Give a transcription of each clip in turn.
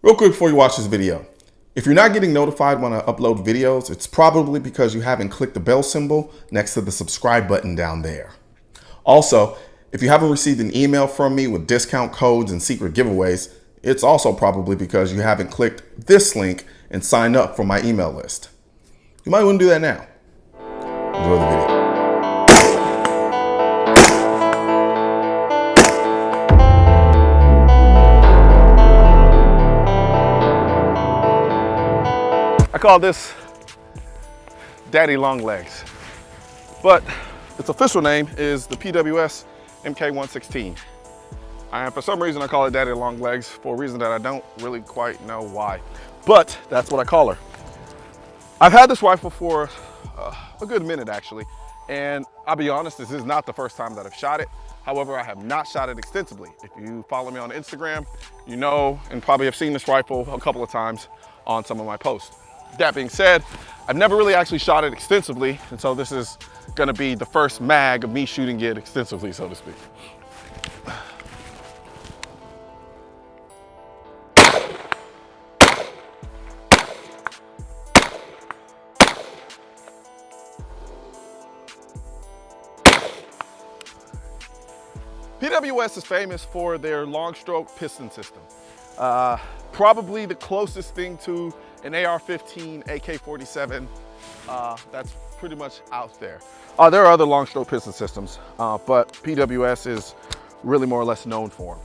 Real quick before you watch this video, if you're not getting notified when I upload videos, it's probably because you haven't clicked the bell symbol next to the subscribe button down there. Also, if you haven't received an email from me with discount codes and secret giveaways, it's also probably because you haven't clicked this link and signed up for my email list. You might want to do that now. Enjoy the video. I call this Daddy Long Legs, but its official name is the PWS MK116. And for some reason I call it Daddy Long Legs for a reason that I don't really quite know why, but that's what I call her. I've had this rifle for a good minute actually, and I'll be honest, this is not the first time that I've shot it. However, I have not shot it extensively. If you follow me on Instagram, you know and probably have seen this rifle a couple of times on some of my posts. That being said, I've never really actually shot it extensively, and so this is gonna be the first mag of me shooting it extensively, so to speak. PWS is famous for their long stroke piston system. Probably the closest thing to an AR-15, AK-47 that's pretty much out there. There are other long stroke piston systems, but PWS is really more or less known for them.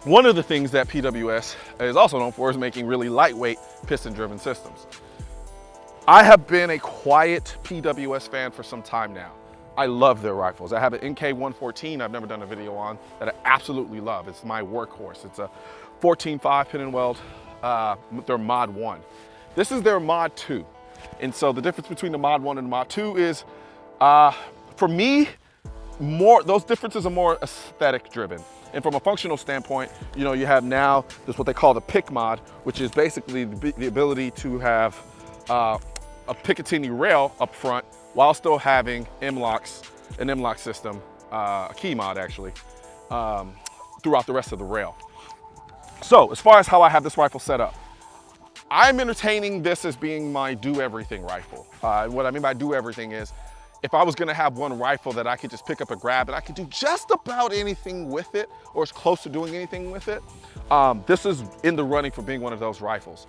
One of the things that PWS is also known for is making really lightweight piston driven systems. I have been a quiet PWS fan for some time now. I love their rifles. I have an MK116 I've never done a video on that I absolutely love. It's my workhorse. It's a 14.5 pin and weld, their MoD 1. This is their MoD 2. And so the difference between the MoD 1 and the MoD 2 is, for me, those differences are more aesthetic driven. And from a functional standpoint, you know, you have now this what they call the PIC mod, which is basically the ability to have a Picatinny rail up front while still having an M-LOK system, a key mod actually, throughout the rest of the rail. So as far as how I have this rifle set up, I'm entertaining this as being my do everything rifle. What I mean by do everything is, if I was gonna have one rifle that I could just pick up and grab and I could do just about anything with it, or as close to doing anything with it, this is in the running for being one of those rifles.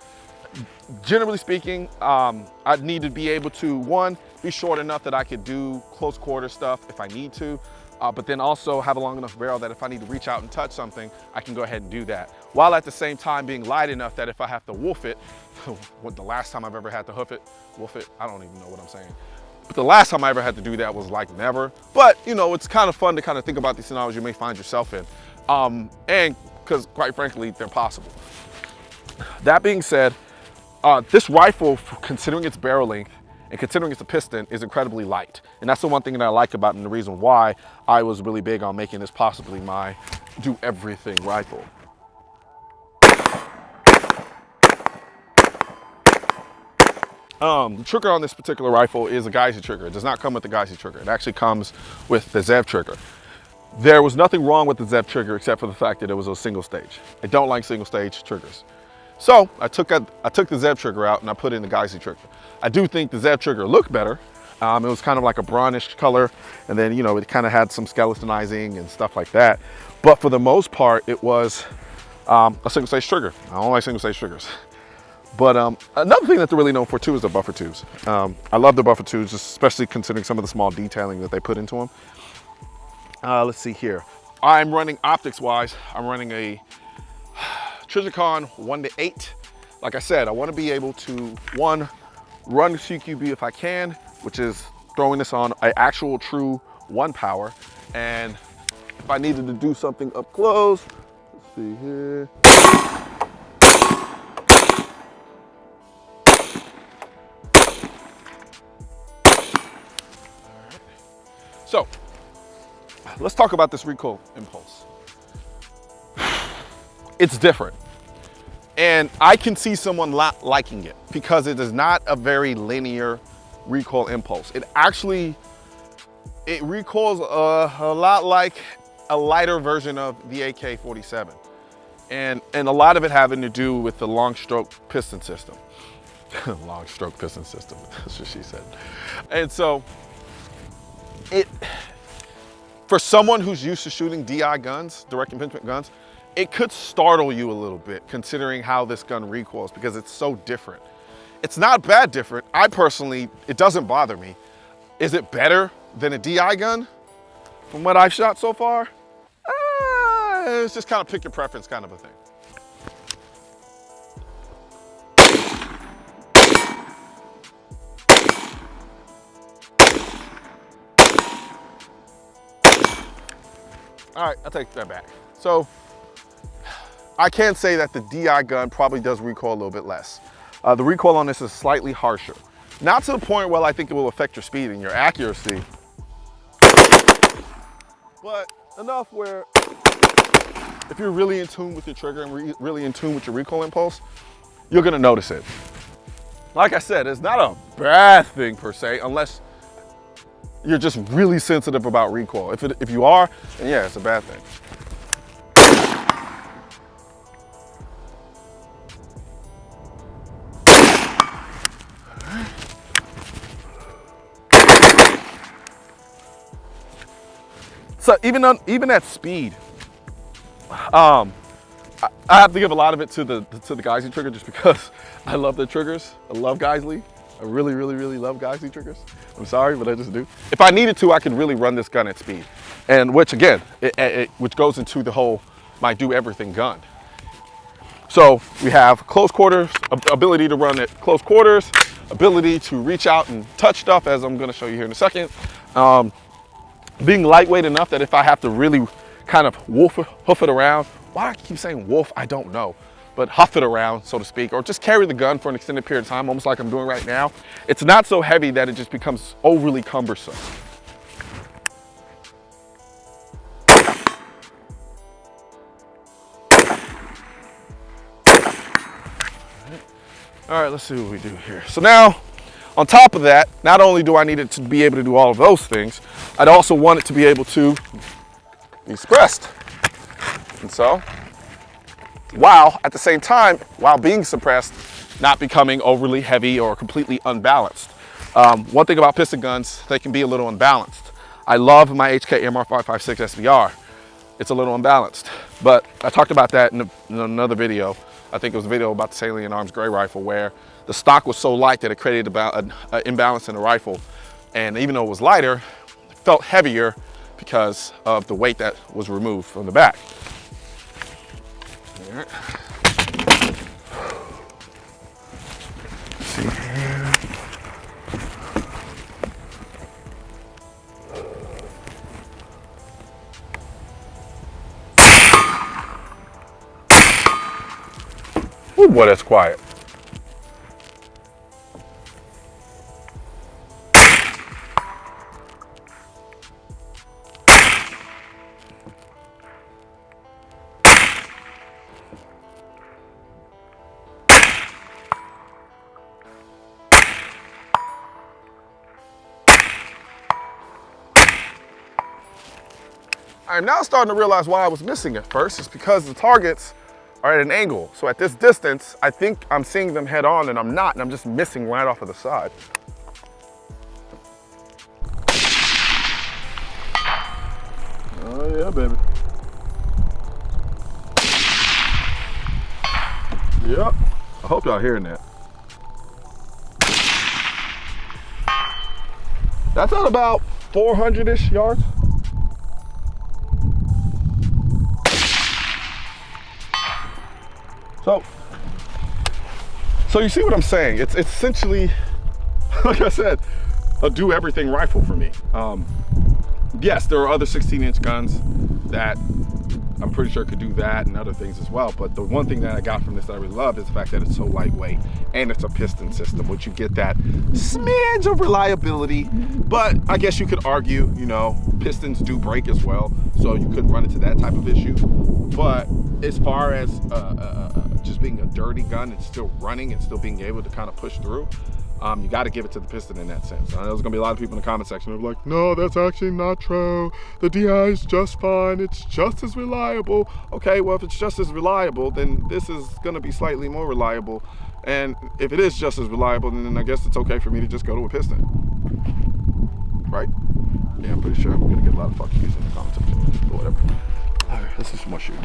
Generally speaking, I'd need to be able to, one, be short enough that I could do close quarter stuff if I need to, but then also have a long enough barrel that if I need to reach out and touch something, I can go ahead and do that. While at the same time being light enough that if I have to wolf it, the last time I've ever had to wolf it, I don't even know what I'm saying. But the last time I ever had to do that was like never. But you know, it's kind of fun to kind of think about these scenarios you may find yourself in. And because quite frankly, they're possible. That being said, this rifle, considering its barrel length and considering it's a piston, is incredibly light. And that's the one thing that I like about it and the reason why I was really big on making this possibly my do everything rifle. The trigger on this particular rifle is a Geyser trigger. It does not come with the Geyser trigger. It actually comes with the ZEV trigger. There was nothing wrong with the ZEV trigger except for the fact that it was a single stage. I don't like single stage triggers. So I took the ZEV trigger out and I put in the Geyser trigger. I do think the ZEV trigger looked better. It was kind of like a brownish color, and then, you know, it kind of had some skeletonizing and stuff like that. But for the most part, it was a single stage trigger. I don't like single stage triggers. But another thing that they're really known for too is the buffer tubes. I love the buffer tubes, especially considering some of the small detailing that they put into them. Let's see here. I'm running optics-wise, I'm running a Trijicon 1:8. Like I said, I want to be able to, one, run CQB if I can, which is throwing this on an actual true 1 power. And if I needed to do something up close, let's see here. So let's talk about this recoil impulse. It's different. And I can see someone not liking it because it is not a very linear recoil impulse. It recoils a lot like a lighter version of the AK-47. And a lot of it having to do with the long stroke piston system. Long stroke piston system, that's what she said. And so for someone who's used to shooting DI guns, direct impingement guns, it could startle you a little bit considering how this gun recoils because it's so different. It's not bad different. I personally, it doesn't bother me. Is it better than a DI gun from what I've shot so far? It's just kind of pick your preference kind of a thing. All right, I'll take that back. So I can say that the DI gun probably does recoil a little bit less. The recoil on this is slightly harsher. Not to the point where I think it will affect your speed and your accuracy, but enough where if you're really in tune with your trigger and really in tune with your recoil impulse, you're gonna notice it. Like I said, it's not a bad thing per se, unless you're just really sensitive about recoil. If you are, then yeah, it's a bad thing. So even at speed, I have to give a lot of it to the Geissele trigger just because I love the triggers. I love Geissele. I really, really, really love Geissele triggers. I'm sorry, but I just do. If I needed to, I could really run this gun at speed, and which again, which goes into the whole my do everything gun. So we have close quarters, ability to run at close quarters, ability to reach out and touch stuff, as I'm going to show you here in a second. Being lightweight enough that if I have to really kind of hoof it around, why I keep saying wolf, I don't know, but huff it around, so to speak, or just carry the gun for an extended period of time, almost like I'm doing right now. It's not so heavy that it just becomes overly cumbersome. All right, let's see what we do here. So now, on top of that, not only do I need it to be able to do all of those things, I'd also want it to be able to be suppressed. And so, while at the same time, while being suppressed, not becoming overly heavy or completely unbalanced. One thing about piston guns, they can be a little unbalanced. I love my HK MR556 SBR. It's a little unbalanced, but I talked about that in another video. I think it was a video about the Salient Arms Gray rifle where the stock was so light that it created about an imbalance in the rifle. And even though it was lighter, it felt heavier because of the weight that was removed from the back. All right. Let's see here. Ooh, boy, that's quiet. I'm now starting to realize why I was missing at first. It's because the targets are at an angle. So at this distance, I think I'm seeing them head on and I'm not, and I'm just missing right off of the side. Oh yeah, baby. Yep, I hope y'all hearing that. That's at about 400-ish yards. So you see what I'm saying? It's essentially, like I said, a do everything rifle for me. Yes, there are other 16-inch guns that I'm pretty sure could do that and other things as well. But the one thing that I got from this that I really love is the fact that it's so lightweight and it's a piston system, which you get that smidge of reliability. But I guess you could argue, you know, pistons do break as well, so you could run into that type of issue. But as far as just being a dirty gun and still running and still being able to kind of push through, You got to give it to the piston in that sense. I know there's gonna be a lot of people in the comment section who are like, no, that's actually not true. The DI is just fine. It's just as reliable. Okay, well, if it's just as reliable, then this is gonna be slightly more reliable. And if it is just as reliable, then I guess it's okay for me to just go to a piston, right? Yeah, I'm pretty sure I'm gonna get a lot of fuck yous in the comment section, or whatever. All right, let's do some more shooting.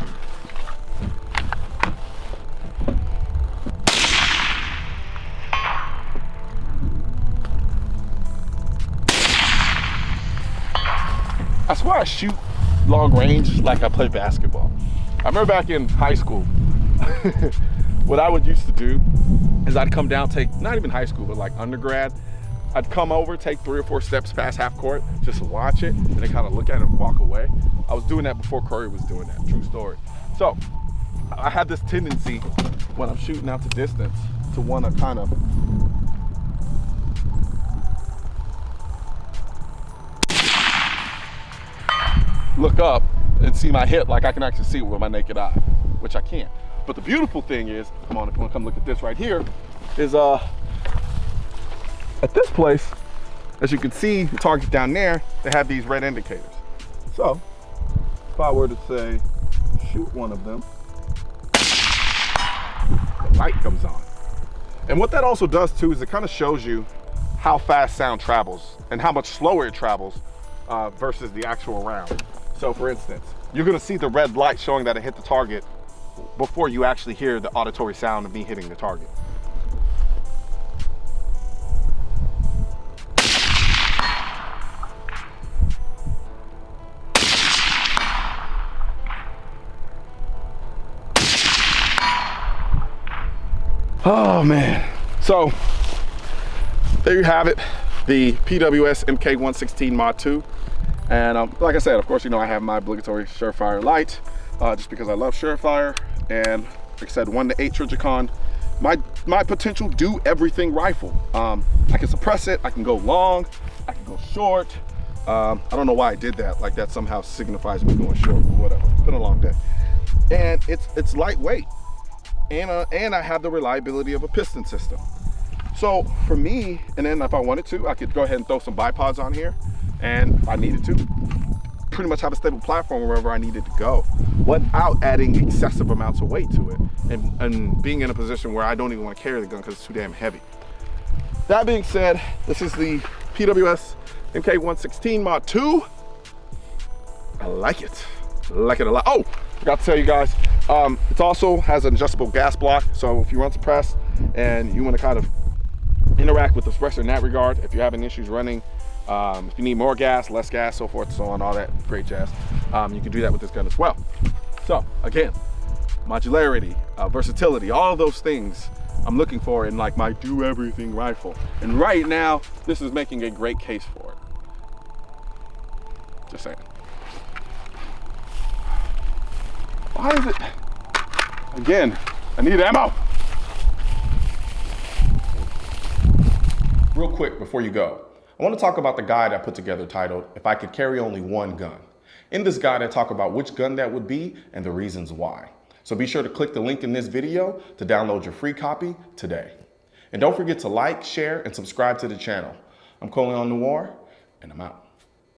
I swear I shoot long range like I play basketball. I remember back in high school, what I would used to do is I'd come down, take, not even high school, but like undergrad, I'd come over, take 3 or 4 steps past half court, just watch it, and then kind of look at it and walk away. I was doing that before Curry was doing that, true story. So I had this tendency when I'm shooting out to distance to want to kind of look up and see my hit like I can actually see it with my naked eye, which I can't. But the beautiful thing is, come on, if you want to come look at this right here, is at this place, as you can see, the target down there, they have these red indicators. So if I were to say, shoot one of them, the light comes on. And what that also does too, is it kind of shows you how fast sound travels and how much slower it travels versus the actual round. So for instance, you're gonna see the red light showing that it hit the target before you actually hear the auditory sound of me hitting the target. Oh man. So there you have it, the PWS MK116 Mod 2. And like I said, of course, you know, I have my obligatory Surefire light just because I love Surefire. And like I said, 1-8 Trijicon, my potential do everything rifle. I can suppress it, I can go long, I can go short. I don't know why I did that, like that somehow signifies me going short or whatever. It's been a long day. And it's lightweight. And I have the reliability of a piston system. So for me, and then if I wanted to, I could go ahead and throw some bipods on here, and if I needed to, pretty much have a stable platform wherever I needed to go without adding excessive amounts of weight to it, and being in a position where I don't even want to carry the gun because it's too damn heavy. That being said, this is the PWS MK116 Mod 2. I like it a lot. Oh, forgot to tell you guys, it also has an adjustable gas block. So if you run suppressed and you want to kind of interact with the suppressor in that regard, if you're having issues running, if you need more gas, less gas, so forth, so on, all that great jazz, you can do that with this gun as well. So again, modularity, versatility, all of those things I'm looking for in like my do everything rifle. And right now, this is making a great case for it. Just saying. Why is it? Again, I need ammo. Real quick before you go, I want to talk about the guide I put together titled, If I Could Carry Only One Gun. In this guide, I talk about which gun that would be and the reasons why. So be sure to click the link in this video to download your free copy today. And don't forget to like, share, and subscribe to the channel. I'm Colin Noir, and I'm out.